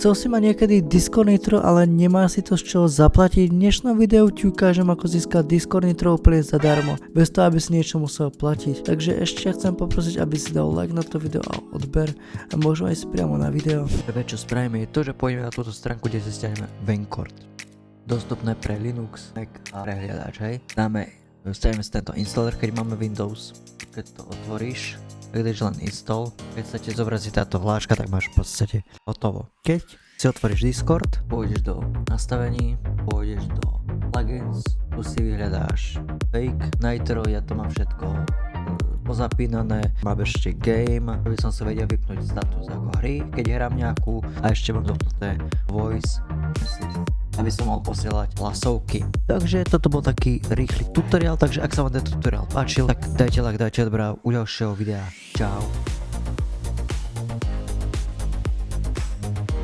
Chcel si mať niekedy Discord Nitro, ale nemá si to z čoho zaplatiť? V dnešnom videu ti ukážem, ako získať Discord Nitro úplne zadarmo, bez toho, aby si niečo musel platiť. Takže ešte chcem poprosiť, aby si dal like na to video a odber a môžeme ísť priamo na video. Prvé, čo spravíme, je to, že pôjdeme na túto stránku, kde si stiahneme Vencord. Dostupné pre Linux, Mac a prehliadač, hej. Stiahneme si tento installer, keď máme Windows. Keď to otvoríš, tak dáš len install. Keď sa ti zobrazí táto vláčka, tak máš v podstate hotovo. Keď si otvoríš Discord, pôjdeš do nastavení, pôjdeš do plugins, tu si vyhľadáš Fake Nitro, ja to mám všetko pozapínané, mám ešte game, aby som sa vedel vypnúť status ako hry, keď hrám nejakú, a ešte mám zapnuté voice, aby som mohol posielať hlasovky. Takže toto bol taký rýchly tutoriál, takže ak sa vám ten tutoriál páčil, tak dajte like, dajte odber u ďalšieho videa. Čau.